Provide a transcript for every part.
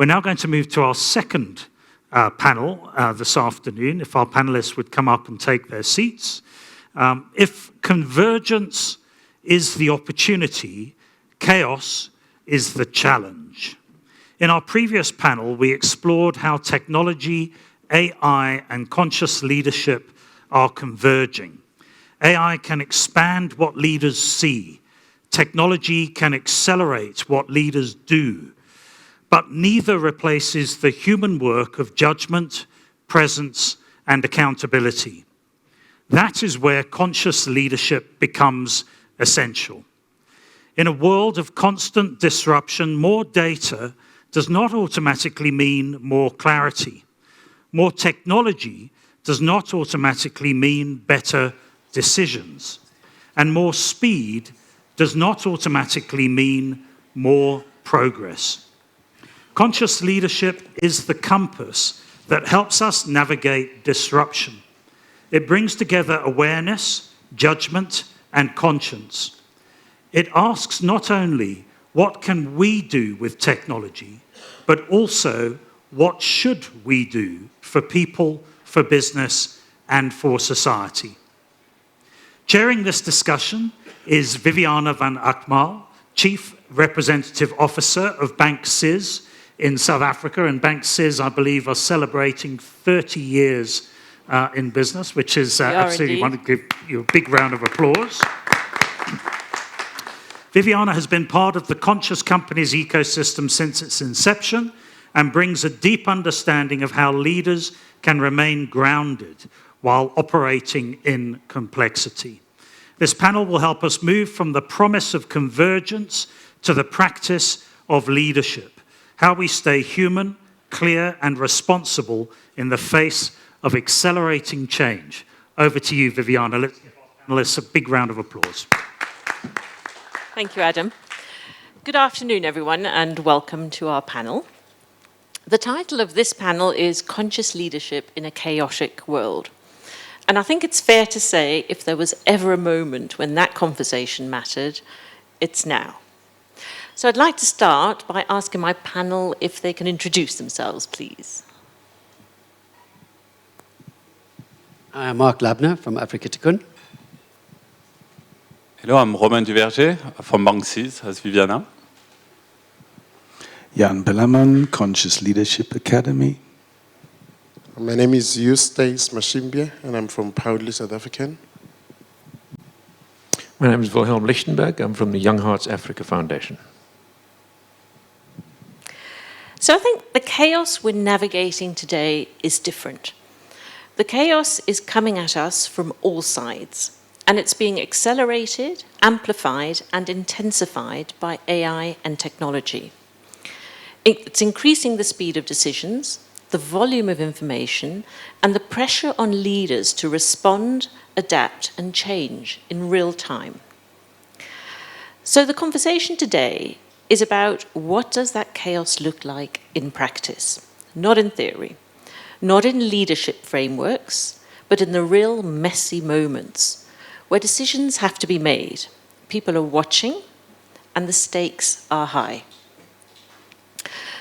We're now going to move to our second panel this afternoon, if our panelists would come up and take their seats. If convergence is the opportunity, chaos is the challenge. In our previous panel, we explored how technology, AI, and conscious leadership are converging. AI can expand what leaders see. Technology can accelerate what leaders do. But neither replaces the human work of judgment, presence, and accountability. That is where conscious leadership becomes essential. In a world of constant disruption, more data does not automatically mean more clarity. More technology does not automatically mean better decisions. And more speed does not automatically mean more progress. Conscious leadership is the compass that helps us navigate disruption. It brings together awareness, judgment, and conscience. It asks not only what can we do with technology, but also what should we do for people, for business, and for society. Chairing this discussion is Viviana van Akmal, Chief Representative Officer of Bank CIS in South Africa. And Bank CIS, I believe, are celebrating 30 years in business, which is absolutely wonderful. Give you a big round of applause. Viviana has been part of the Conscious Companies ecosystem since its inception and brings a deep understanding of how leaders can remain grounded while operating in complexity. This panel will help us move from the promise of convergence to the practice of leadership, how we stay human, clear, and responsible in the face of accelerating change. Over to you, Viviana. Let's give our panelists a big round of applause. Thank you, Adam. Good afternoon, everyone, and welcome to our panel. The title of this panel is Conscious Leadership in a Chaotic World. And I think it's fair to say, if there was ever a moment when that conversation mattered, it's now. So I'd like to start by asking my panel if they can introduce themselves, please. I'm Mark Labner from Africa Tikkun. Hello, I'm Romain Duverger from Bank CIS as Viviana. Jan Bellerman, Conscious Leadership Academy. My name is Eustace Mashimbia, and I'm from Proudly South African. My name is Wilhelm Lichtenberg. I'm from the Young Hearts Africa Foundation. So I think the chaos we're navigating today is different. The chaos is coming at us from all sides, and it's being accelerated, amplified, and intensified by AI and technology. It's increasing the speed of decisions, the volume of information, and the pressure on leaders to respond, adapt, and change in real time. So the conversation today is about what does that chaos look like in practice, not in theory, not in leadership frameworks, but in the real messy moments where decisions have to be made, people are watching, and the stakes are high.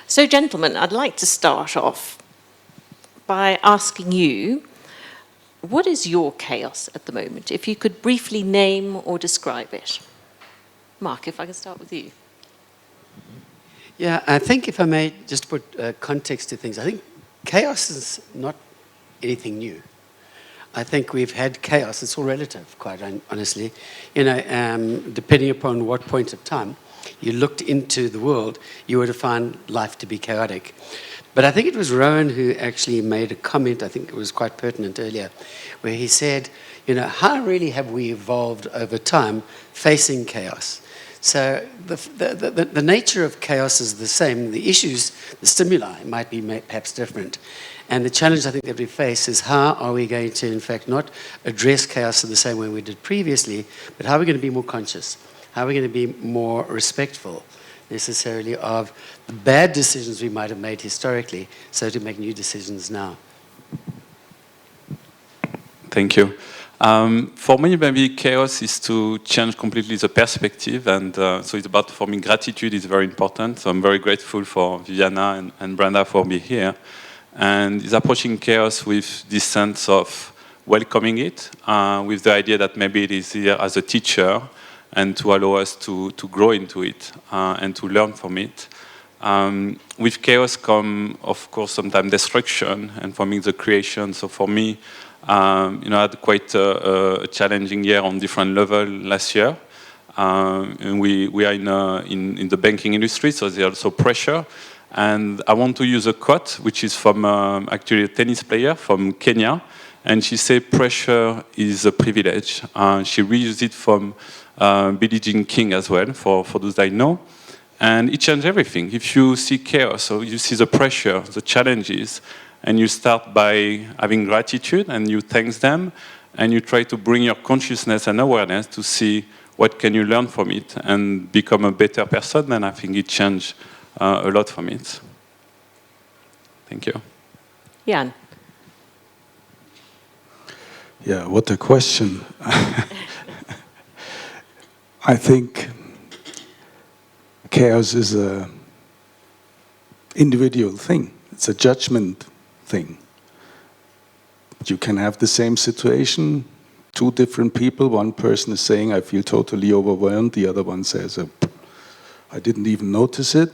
So, gentlemen, I'd like to start off by asking you, what is your chaos at the moment? If you could briefly name or describe it. Mark, if I can start with you. Yeah, I think if I may just put context to things, I think chaos is not anything new. I think we've had chaos. It's all relative, quite honestly. You know, depending upon what point of time you looked into the world, you would have found life to be chaotic. But I think it was Rowan who actually made a comment, I think it was quite pertinent earlier, where he said, you know, how really have we evolved over time facing chaos? So the nature of chaos is the same. The issues, the stimuli might be perhaps different. And the challenge I think that we face is how are we going to, in fact, not address chaos in the same way we did previously, but how are we going to be more conscious? How are we going to be more respectful, necessarily, of the bad decisions we might have made historically, so to make new decisions now? Thank you. For me, maybe chaos is to change completely the perspective, and so it's about, for me, gratitude is very important. So I'm very grateful for Viviana and Brenda for being here. And is approaching chaos with this sense of welcoming it, with the idea that maybe it is here as a teacher, and to allow us to grow into it and to learn from it. With chaos come, of course, sometimes destruction, and for me, the creation. So for me, I had quite a challenging year on different levels last year. And we are in the banking industry, so there's also pressure. And I want to use a quote, which is from actually a tennis player from Kenya. And she said, pressure is a privilege. She reused it from Billie Jean King as well, for those I know. And it changed everything. If you see chaos, so you see the pressure, the challenges, and you start by having gratitude and you thank them, and you try to bring your consciousness and awareness to see what can you learn from it and become a better person, then I think it changed a lot from it. Thank you. Jan. Yeah, what a question. I think chaos is an individual thing. It's a judgment thing. You can have the same situation, two different people. One person is saying, I feel totally overwhelmed. The other one says, I didn't even notice it.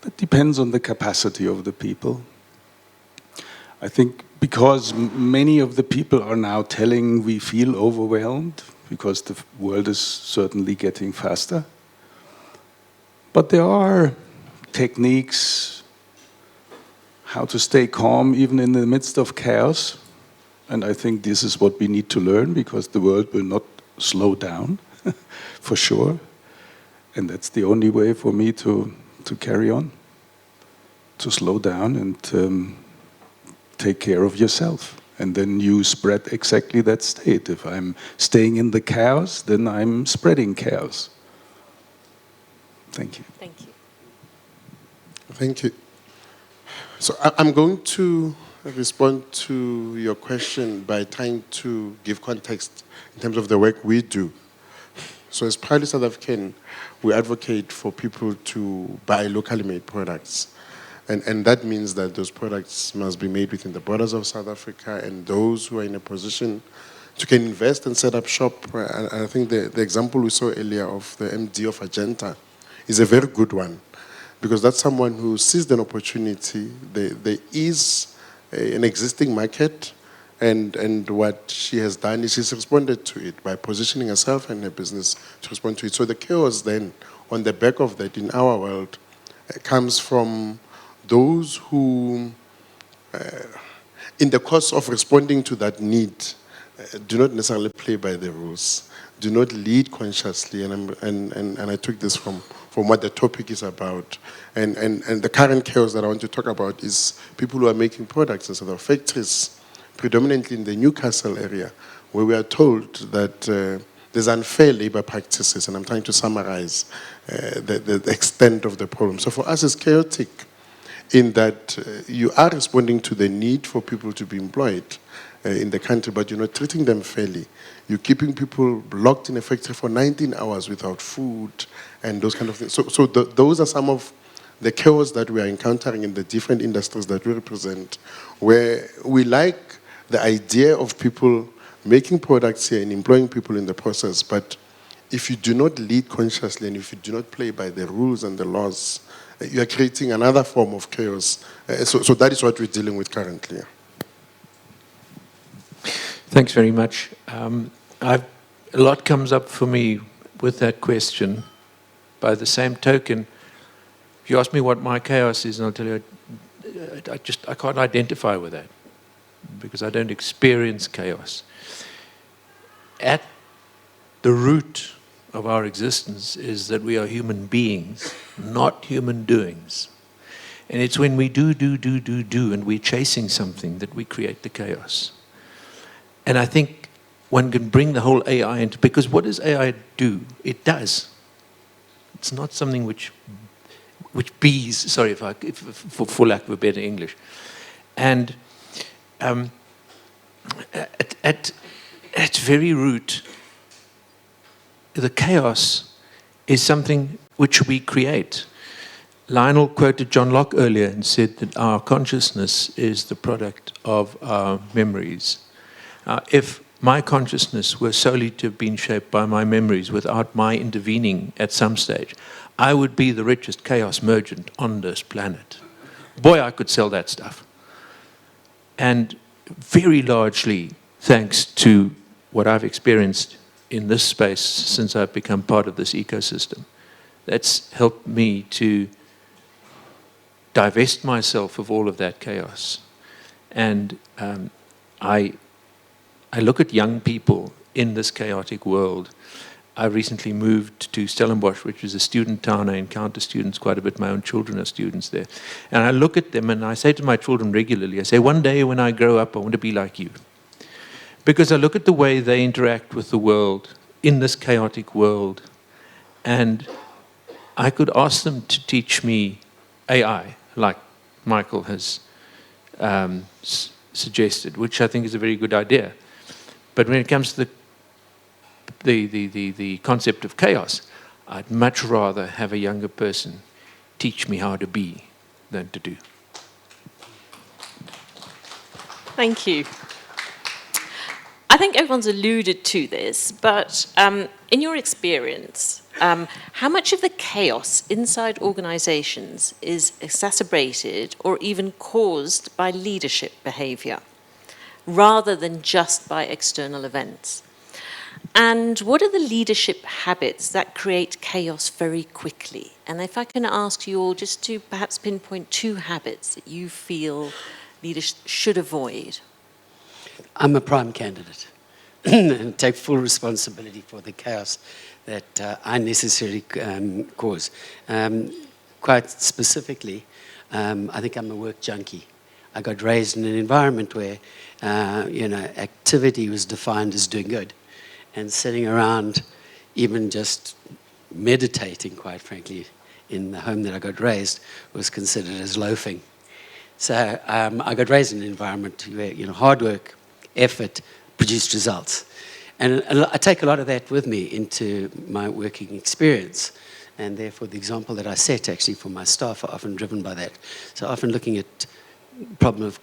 That depends on the capacity of the people. I think because many of the people are now telling we feel overwhelmed, because the world is certainly getting faster. But there are techniques how to stay calm even in the midst of chaos. And I think this is what we need to learn, because the world will not slow down, for sure. And that's the only way for me to carry on, to slow down and take care of yourself. And then you spread exactly that state. If I'm staying in the chaos, then I'm spreading chaos. Thank you. Thank you. Thank you. So I'm going to respond to your question by trying to give context in terms of the work we do. So as proudly South African, we advocate for people to buy locally made products. And that means that those products must be made within the borders of South Africa, and those who are in a position to can invest and set up shop. And I think the example we saw earlier of the MD of Agenta is a very good one, because that's someone who sees an opportunity. There is an existing market, and what she has done is she's responded to it by positioning herself and her business to respond to it. So the chaos then, on the back of that in our world, comes from those who, in the course of responding to that need, do not necessarily play by the rules, do not lead consciously. And I took this from what the topic is about. And the current chaos that I want to talk about is people who are making products instead of factories, predominantly in the Newcastle area, where we are told that there's unfair labor practices, and I'm trying to summarize the extent of the problem. So for us, it's chaotic in that you are responding to the need for people to be employed in the country, but you're not treating them fairly. You're keeping people locked in a factory for 19 hours without food and those kind of things. So those are some of the chaos that we are encountering in the different industries that we represent, where we like the idea of people making products here and employing people in the process, but if you do not lead consciously and if you do not play by the rules and the laws, you are creating another form of chaos. So that is what we're dealing with currently. Thanks very much. A lot comes up for me with that question. By the same token, if you ask me what my chaos is, and I'll tell you, I can't identify with that because I don't experience chaos. At the root of our existence is that we are human beings, not human doings. And it's when we do, and we're chasing something that we create the chaos. And I think one can bring the whole AI into, because what does AI do? It does. It's not something which bees, sorry for lack of a better English. And at its very root, the chaos is something which we create. Lionel quoted John Locke earlier and said that our consciousness is the product of our memories. If my consciousness were solely to have been shaped by my memories without my intervening at some stage, I would be the richest chaos merchant on this planet. Boy, I could sell that stuff. And very largely thanks to what I've experienced in this space since I've become part of this ecosystem, that's helped me to divest myself of all of that chaos. And I look at young people in this chaotic world. I recently moved to Stellenbosch, which is a student town. I encounter students quite a bit. My own children are students there. And I look at them and I say to my children regularly, I say, one day when I grow up, I want to be like you. Because I look at the way they interact with the world in this chaotic world, and I could ask them to teach me AI, like Michael has suggested, which I think is a very good idea. But when it comes to the concept of chaos, I'd much rather have a younger person teach me how to be than to do. Thank you. I think everyone's alluded to this, but in your experience, how much of the chaos inside organizations is exacerbated or even caused by leadership behavior, rather than just by external events? And what are the leadership habits that create chaos very quickly? And if I can ask you all just to perhaps pinpoint 2 habits that you feel leaders should avoid. I'm a prime candidate and take full responsibility for the chaos that I necessarily cause. Quite specifically, I think I'm a work junkie. I got raised in an environment where, activity was defined as doing good. And sitting around, even just meditating, quite frankly, in the home that I got raised, was considered as loafing. So I got raised in an environment where hard work, effort produced results. And I take a lot of that with me into my working experience. And therefore, the example that I set actually for my staff are often driven by that. So often looking at the problem of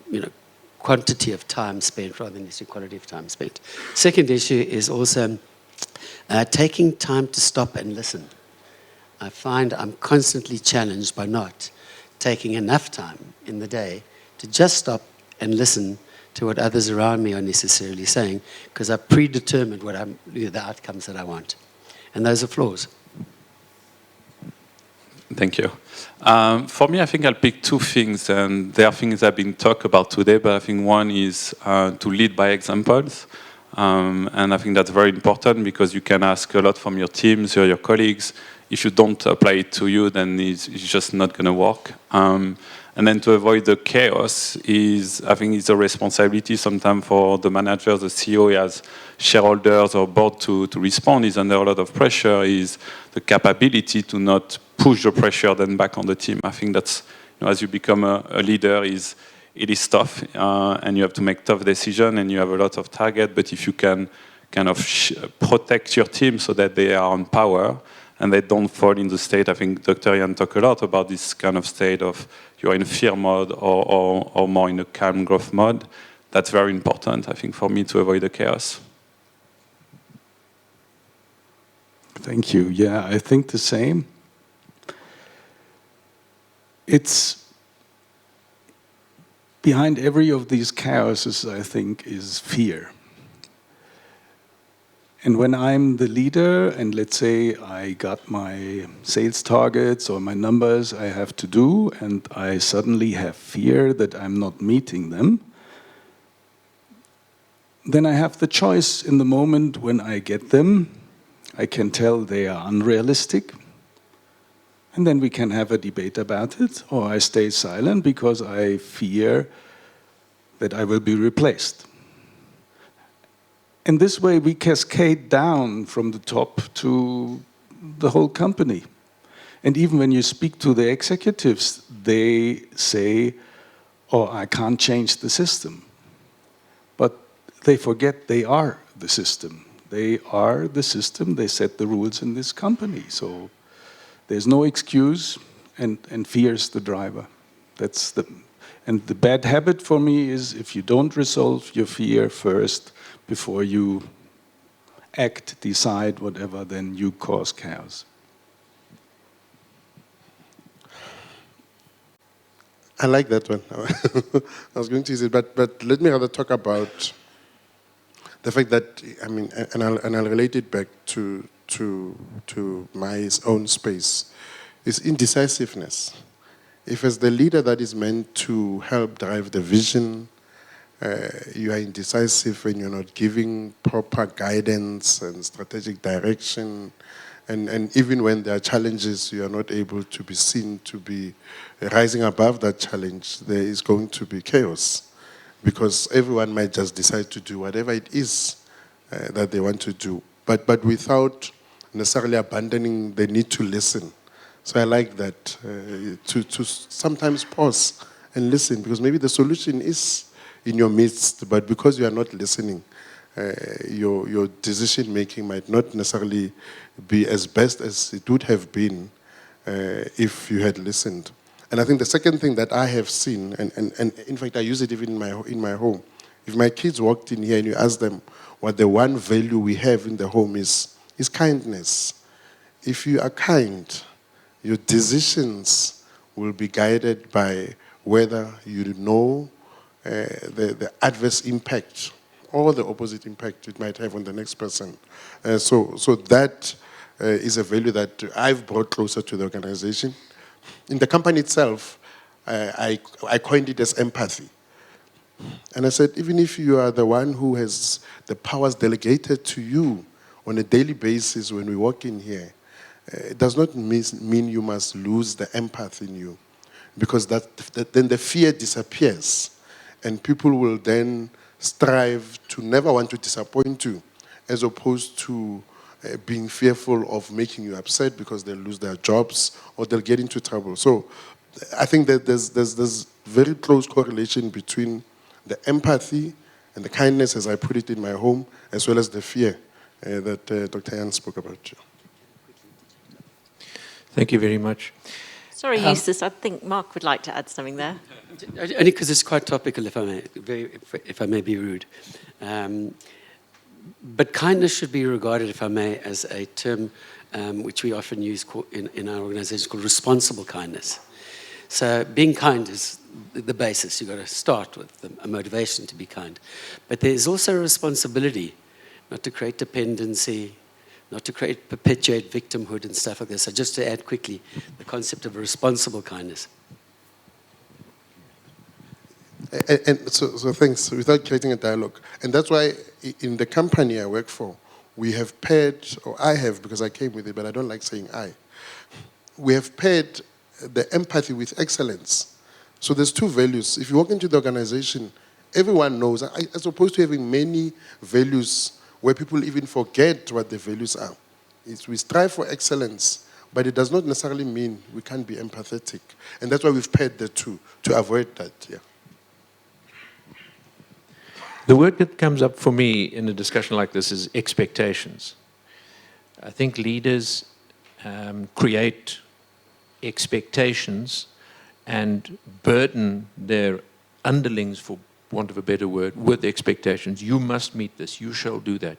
quantity of time spent rather than necessarily quality of time spent. Second issue is also taking time to stop and listen. I find I'm constantly challenged by not taking enough time in the day to just stop and listen to what others around me are necessarily saying, because I've predetermined what the outcomes that I want. And those are flaws. Thank you. For me, I think I'll pick 2 things, and there are things that have been talked about today, but I think one is to lead by examples. And I think that's very important because you can ask a lot from your teams or your colleagues. If you don't apply it to you, then it's just not going to work. And then to avoid the chaos I think it's a responsibility sometimes for the manager, the CEO, as shareholders or board to respond is under a lot of pressure, is the capability to not push the pressure then back on the team. I think that's, as you become a leader, it is tough and you have to make tough decisions and you have a lot of target, but if you can kind of protect your team so that they are on power and they don't fall in the state. I think Dr. Ian talked a lot about this kind of state of you're in fear mode or more in a calm growth mode. That's very important, I think, for me to avoid the chaos. Thank you. Yeah, I think the same. It's behind every of these chaoses, I think, is fear. And when I'm the leader, and let's say I got my sales targets or my numbers I have to do, and I suddenly have fear that I'm not meeting them, then I have the choice in the moment when I get them. I can tell they are unrealistic, and then we can have a debate about it, or I stay silent because I fear that I will be replaced. And this way we cascade down from the top to the whole company. And even when you speak to the executives, they say, oh, I can't change the system. But they forget they are the system. They are the system. They set the rules in this company. So there's no excuse, and fear is the driver. And the bad habit for me is if you don't resolve your fear first before you act, decide, whatever, then you cause chaos. I like that one. I was going to use it, but let me rather talk about the fact that, I mean, and I'll relate it back to my own space, is indecisiveness. If as the leader that is meant to help drive the vision, you are indecisive and you're not giving proper guidance and strategic direction, and even when there are challenges, you are not able to be seen to be rising above that challenge, there is going to be chaos, because everyone might just decide to do whatever it is that they want to do, but without necessarily abandoning the need to listen. So I like that, to sometimes pause and listen, because maybe the solution is in your midst, but because you are not listening, your decision-making might not necessarily be as best as it would have been if you had listened. And I think the second thing that I have seen, and in fact I use it even in my home, if my kids walked in here and you ask them what the one value we have in the home is kindness. If you are kind, your decisions will be guided by whether you know the adverse impact or the opposite impact it might have on the next person. So that is a value that I've brought closer to the organization. In the company itself, I coined it as empathy. And I said, even if you are the one who has the powers delegated to you on a daily basis when we walk in here, it does not mean you must lose the empathy in you, because then the fear disappears, and people will then strive to never want to disappoint you, as opposed to being fearful of making you upset because they'll lose their jobs or they'll get into trouble. So I think that there's very close correlation between the empathy and the kindness, as I put it in my home, as well as the fear that Dr. Jan spoke about. Thank you very much. Sorry, Eustace, I think Mark would like to add something there. Only because it's quite topical, if I may be rude. But kindness should be regarded, if I may, as a term which we often use in our organization called responsible kindness. So being kind is the basis. You've got to start with a motivation to be kind. But there's also a responsibility not to create dependency, not to perpetuate victimhood and stuff like this. So just to add quickly, the concept of responsible kindness. And so thanks, without creating a dialogue. And that's why in the company I work for, we have paired, or I have, because I came with it, but I don't like saying I. We have paired the empathy with excellence. So there's two values. If you walk into the organization, everyone knows, as opposed to having many values where people even forget what the values are. We strive for excellence, but it does not necessarily mean we can't be empathetic. And that's why we've paired the two, to avoid that, yeah. The word that comes up for me in a discussion like this is expectations. I think leaders create expectations and burden their underlings, for want of a better word, with expectations. You must meet this. You shall do that.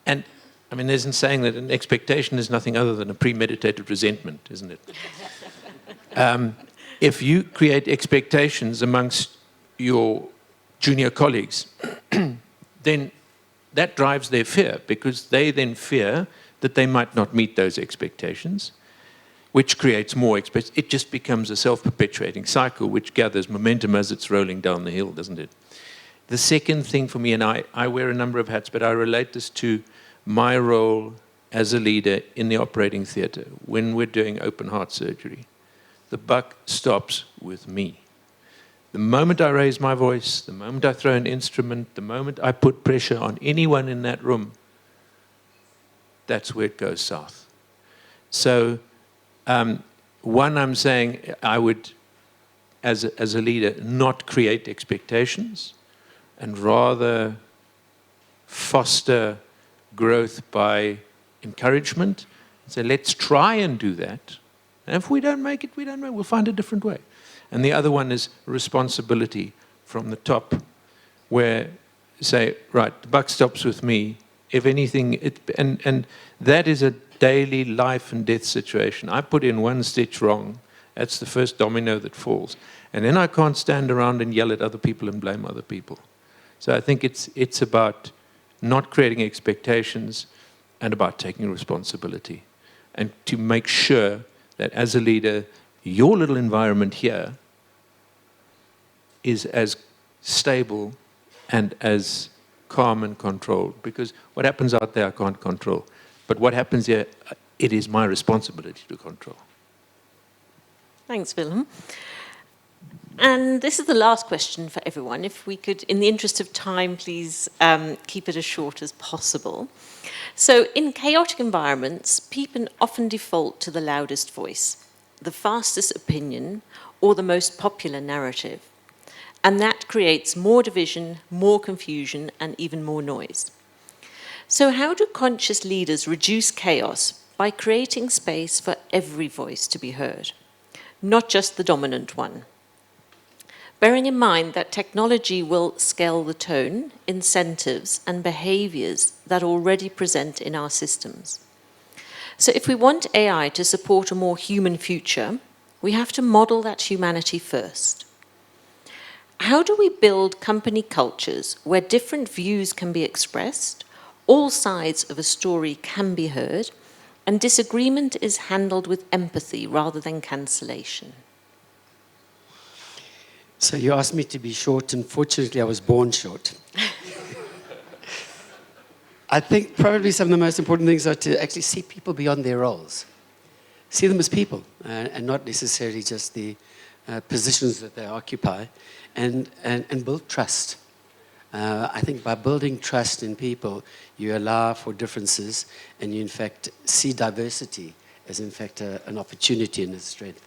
And I mean, there's a saying that an expectation is nothing other than a premeditated resentment, isn't it? If you create expectations amongst your junior colleagues, then that drives their fear, because they then fear that they might not meet those expectations, which creates more expectations. It just becomes a self-perpetuating cycle, which gathers momentum as it's rolling down the hill, doesn't it? The second thing for me, and I wear a number of hats, but I relate this to my role as a leader in the operating theatre. When we're doing open heart surgery, the buck stops with me. The moment I raise my voice, the moment I throw an instrument, the moment I put pressure on anyone in that room, that's where it goes south. So, one, I'm saying I would, as a leader, not create expectations and rather foster growth by encouragement. So let's try and do that. And if we don't make it, we don't make it. We'll find a different way. And the other one is responsibility from the top, where say, right, the buck stops with me. If anything, and that is a daily life and death situation. I put in one stitch wrong, that's the first domino that falls. And then I can't stand around and yell at other people and blame other people. So I think it's about not creating expectations and about taking responsibility. And to make sure that as a leader, your little environment here is as stable and as calm and controlled. Because what happens out there, I can't control. But what happens here, it is my responsibility to control. Thanks, Willem. And this is the last question for everyone. If we could, in the interest of time, please keep it as short as possible. So in chaotic environments, people often default to the loudest voice, the fastest opinion, or the most popular narrative. And that creates more division, more confusion, and even more noise. So how do conscious leaders reduce chaos by creating space for every voice to be heard, not just the dominant one? Bearing in mind that technology will scale the tone, incentives, and behaviors that already present in our systems. So if we want AI to support a more human future, we have to model that humanity first. How do we build company cultures where different views can be expressed, all sides of a story can be heard, and disagreement is handled with empathy rather than cancellation? So you asked me to be short, and fortunately I was born short. I think probably some of the most important things are to actually see people beyond their roles. See them as people, and not necessarily just the positions that they occupy, and build trust. I think by building trust in people, you allow for differences, and you in fact see diversity as in fact an opportunity and a strength.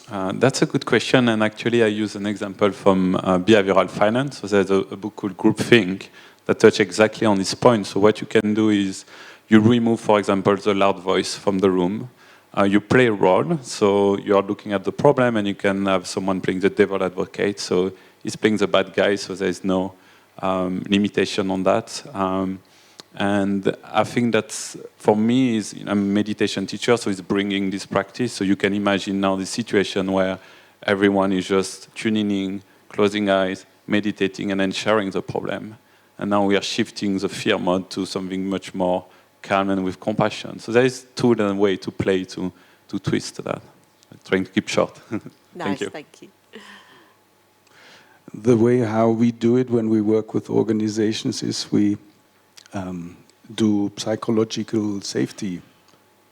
That's a good question, and actually I use an example from behavioral finance. So there's a book called Groupthink that touches exactly on this point. So what you can do is you remove, for example, the loud voice from the room. You play a role, so you are looking at the problem, and you can have someone playing the devil advocate. So he's playing the bad guy, so there's no limitation on that. And I think that's, for me, I'm a meditation teacher, so it's bringing this practice. So you can imagine now the situation where everyone is just tuning in, closing eyes, meditating, and then sharing the problem. And now we are shifting the fear mode to something much more calm and with compassion. So there is tool and way to play to twist that. I'm trying to keep short. Nice, Thank you. thank you. The way how we do it when we work with organizations is we do psychological safety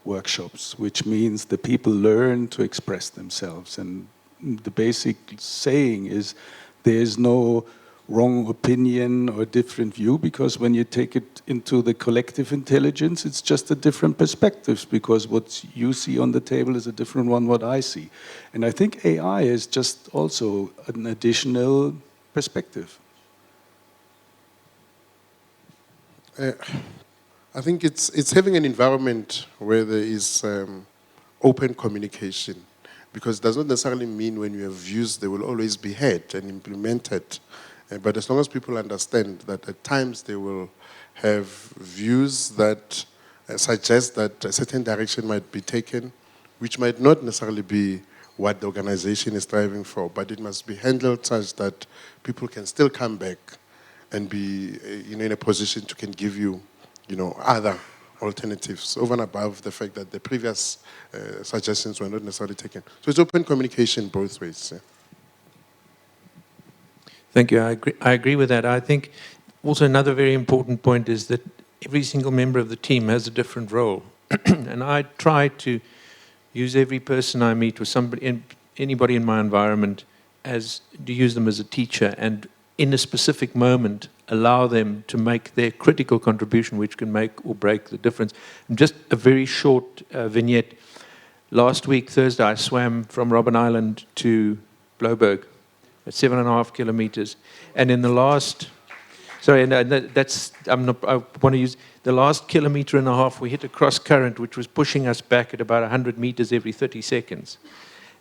workshops, which means the people learn to express themselves. And the basic saying is there is no wrong opinion or different view, because when you take it into the collective intelligence, it's just a different perspectives, because what you see on the table is a different one what I see. And I think AI is just also an additional perspective. I think it's having an environment where there is open communication, because it does not necessarily mean when you have views they will always be heard and implemented. But as long as people understand that at times they will have views that suggest that a certain direction might be taken, which might not necessarily be what the organization is striving for, but it must be handled such that people can still come back and be in a position to can give you, other alternatives over and above the fact that the previous suggestions were not necessarily taken. So it's open communication both ways. Yeah. Thank you. I agree with that. I think also another very important point is that every single member of the team has a different role. And I try to use every person I meet or anybody in my environment to use them as a teacher, and in a specific moment allow them to make their critical contribution, which can make or break the difference. And just a very short vignette. Last week, Thursday, I swam from Robben Island to Bloberg at 7.5 kilometers. And in the last Sorry, no, I want to use the last 1.5 kilometers. We hit a cross current which was pushing us back at about 100 meters every 30 seconds.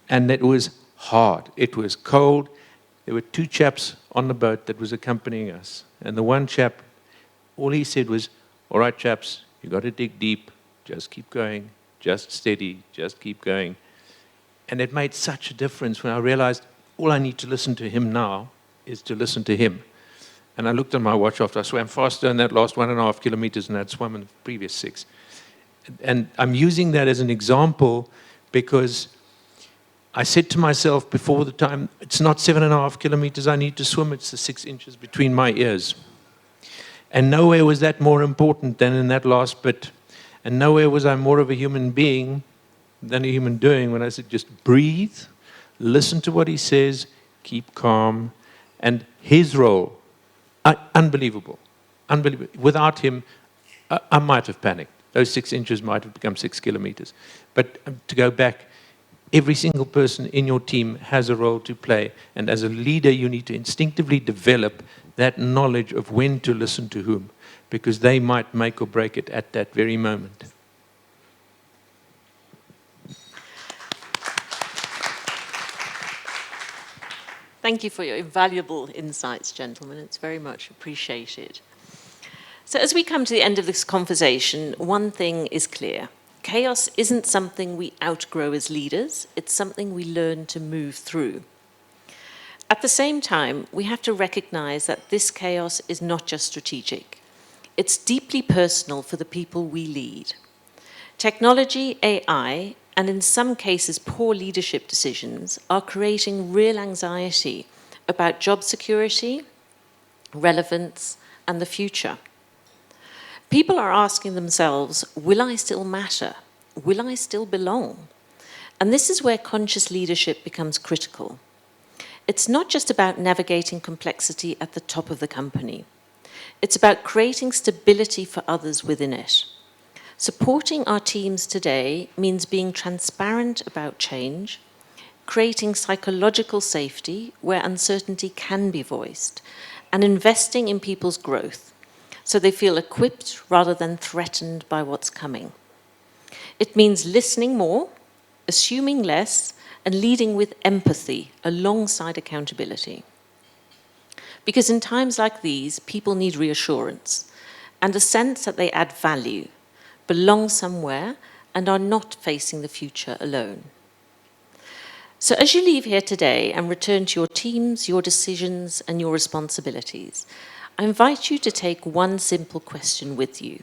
And it was hard. It was cold. There were 2 chaps on the boat that was accompanying us. And the one chap, all he said was, "All right, chaps, you got to dig deep. Just keep going. Just steady. Just keep going." And it made such a difference when I realized all I need to listen to him now is to listen to him. And I looked at my watch after I swam faster in that last 1.5 kilometers than I'd swum in the previous 6. And I'm using that as an example because I said to myself before the time, it's not 7.5 kilometers I need to swim, it's the 6 inches between my ears. And nowhere was that more important than in that last bit. And nowhere was I more of a human being than a human doing when I said, just breathe, listen to what he says, keep calm. And his role, unbelievable, unbelievable. Without him, I might have panicked. Those 6 inches might have become 6 kilometers. But to go back, every single person in your team has a role to play. And as a leader, you need to instinctively develop that knowledge of when to listen to whom, because they might make or break it at that very moment. Thank you for your invaluable insights, gentlemen. It's very much appreciated. So as we come to the end of this conversation, one thing is clear. Chaos isn't something we outgrow as leaders. It's something we learn to move through. At the same time, we have to recognize that this chaos is not just strategic. It's deeply personal for the people we lead. Technology, AI, and in some cases poor leadership decisions are creating real anxiety about job security, relevance, and the future. People are asking themselves, will I still matter? Will I still belong? And this is where conscious leadership becomes critical. It's not just about navigating complexity at the top of the company. It's about creating stability for others within it. Supporting our teams today means being transparent about change, creating psychological safety where uncertainty can be voiced, and investing in people's growth so they feel equipped rather than threatened by what's coming. It means listening more, assuming less, and leading with empathy alongside accountability. Because in times like these, people need reassurance and a sense that they add value, belong somewhere, and are not facing the future alone. So as you leave here today and return to your teams, your decisions, and your responsibilities, I invite you to take one simple question with you.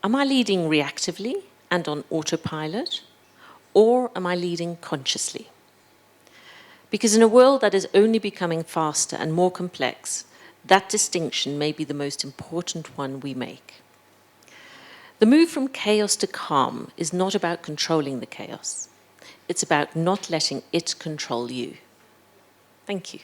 Am I leading reactively and on autopilot, or am I leading consciously? Because in a world that is only becoming faster and more complex, that distinction may be the most important one we make. The move from chaos to calm is not about controlling the chaos. It's about not letting it control you. Thank you.